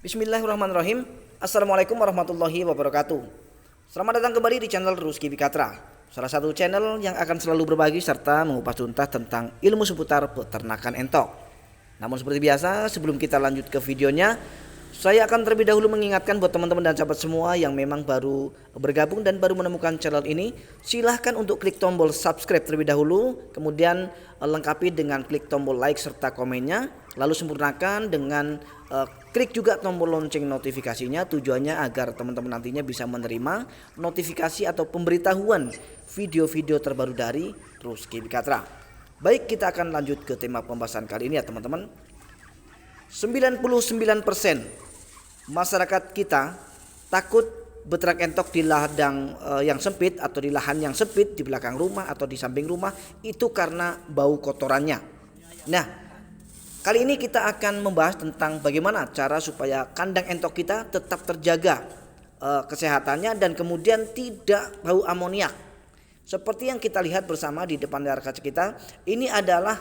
Bismillahirrahmanirrahim. Assalamualaikum warahmatullahi wabarakatuh. Selamat datang kembali di channel Rusky Bikatra, salah satu channel yang akan selalu berbagi serta mengupas tuntas tentang ilmu seputar peternakan entok. Namun seperti biasa, sebelum kita lanjut ke videonya, saya akan terlebih dahulu mengingatkan buat teman-teman dan sahabat semua yang memang baru bergabung dan baru menemukan channel ini, silahkan untuk klik tombol subscribe terlebih dahulu, kemudian lengkapi dengan klik tombol like serta komennya, lalu sempurnakan dengan klik juga tombol lonceng notifikasinya, tujuannya agar teman-teman nantinya bisa menerima notifikasi atau pemberitahuan video-video terbaru dari Rusky Bikatra. Baik, kita akan lanjut ke tema pembahasan kali ini ya teman-teman. 99% masyarakat kita takut beternak entok di ladang yang sempit atau di lahan yang sempit di belakang rumah atau di samping rumah, itu karena bau kotorannya. Nah, kali ini kita akan membahas tentang bagaimana cara supaya kandang entok kita tetap terjaga kesehatannya dan kemudian tidak bau amoniak. Seperti yang kita lihat bersama di depan layar kaca kita, ini adalah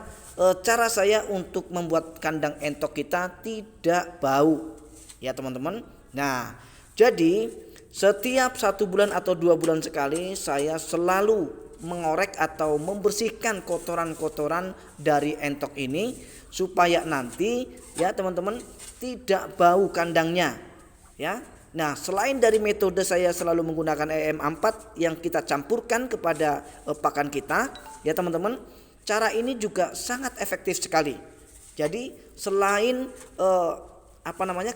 cara saya untuk membuat kandang entok kita tidak bau ya teman-teman. Nah, jadi setiap 1 bulan atau 2 bulan sekali saya selalu mengorek atau membersihkan kotoran-kotoran dari entok ini supaya nanti ya teman-teman tidak bau kandangnya ya. Nah, selain dari metode saya selalu menggunakan EM4 yang kita campurkan kepada pakan kita ya teman-teman, cara ini juga sangat efektif sekali. Jadi selain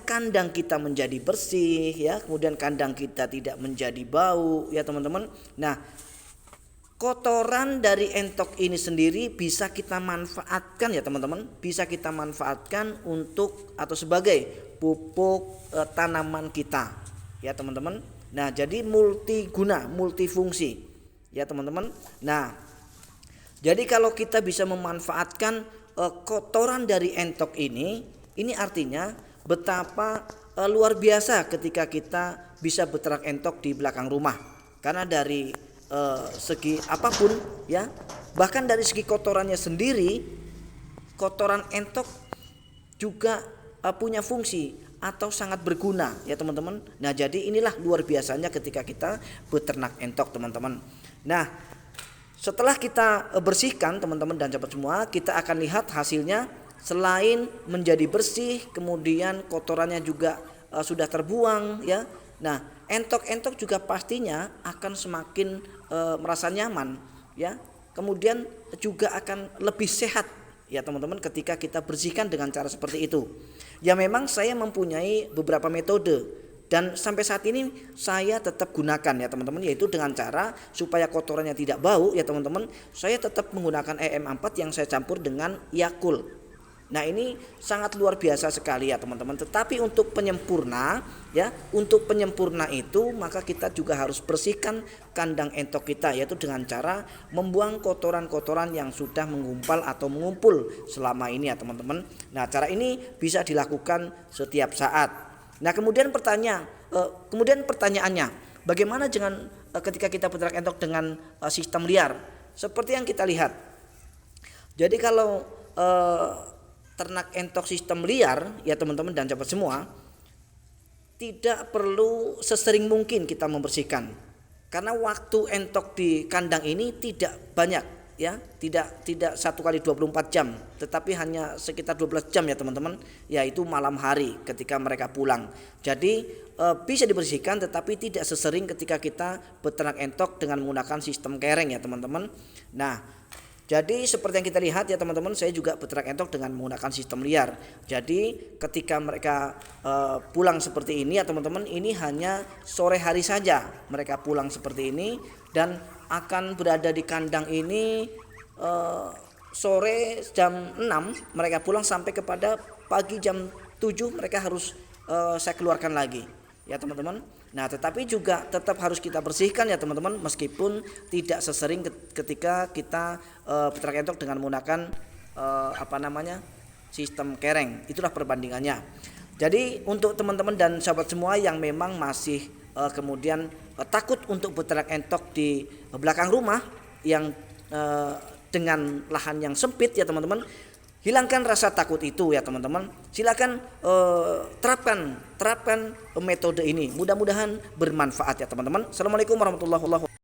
kandang kita menjadi bersih ya, kemudian kandang kita tidak menjadi bau ya teman-teman. Nah, kotoran dari entok ini sendiri bisa kita manfaatkan ya teman-teman, bisa kita manfaatkan untuk atau sebagai pupuk tanaman kita ya teman-teman. Nah, jadi multiguna, multifungsi ya teman-teman. Nah, jadi kalau kita bisa memanfaatkan kotoran dari entok ini artinya betapa luar biasa ketika kita bisa beternak entok di belakang rumah. Karena dari segi apapun ya, bahkan dari segi kotorannya sendiri, kotoran entok juga punya fungsi atau sangat berguna ya teman-teman. Nah, jadi inilah luar biasanya ketika kita beternak entok teman-teman. Nah, setelah kita bersihkan teman-teman dan sahabat semua, kita akan lihat hasilnya. Selain menjadi bersih, kemudian kotorannya juga sudah terbuang ya. Nah, entok-entok juga pastinya akan semakin merasa nyaman ya. Kemudian juga akan lebih sehat ya teman-teman ketika kita bersihkan dengan cara seperti itu. Ya, memang saya mempunyai beberapa metode dan sampai saat ini saya tetap gunakan ya teman-teman, yaitu dengan cara supaya kotorannya tidak bau ya teman-teman. Saya tetap menggunakan EM4 yang saya campur dengan Yakult. Nah, ini sangat luar biasa sekali ya teman-teman. Tetapi untuk penyempurna ya, untuk penyempurna itu maka kita juga harus bersihkan kandang entok kita, yaitu dengan cara membuang kotoran-kotoran yang sudah mengumpal atau mengumpul selama ini ya teman-teman. Nah, cara ini bisa dilakukan setiap saat. Nah, kemudian pertanyaannya, bagaimana dengan ketika kita beternak entok dengan sistem liar? Seperti yang kita lihat. Jadi kalau ternak entok sistem liar ya teman-teman dan sahabat semua, tidak perlu sesering mungkin kita membersihkan, karena waktu entok di kandang ini tidak banyak ya, tidak 1 kali 24 jam, tetapi hanya sekitar 12 jam ya teman-teman, yaitu malam hari ketika mereka pulang. Jadi bisa dibersihkan tetapi tidak sesering ketika kita beternak entok dengan menggunakan sistem kereng ya teman-teman. Nah, jadi seperti yang kita lihat ya teman-teman, saya juga beternak entok dengan menggunakan sistem liar. Jadi ketika mereka pulang seperti ini ya teman-teman, ini hanya sore hari saja mereka pulang seperti ini, dan akan berada di kandang ini sore jam 6 mereka pulang sampai kepada pagi jam 7 mereka harus saya keluarkan lagi ya teman-teman. Nah, tetapi juga tetap harus kita bersihkan ya teman-teman, meskipun tidak sesering ketika kita beternak entok dengan menggunakan sistem kereng. Itulah perbandingannya. Jadi untuk teman-teman dan sahabat semua yang memang masih kemudian takut untuk beternak entok di belakang rumah yang dengan lahan yang sempit ya teman-teman, hilangkan rasa takut itu ya teman-teman. silakan terapkan metode ini. Mudah-mudahan bermanfaat ya teman-teman. Assalamualaikum warahmatullahi wabarakatuh.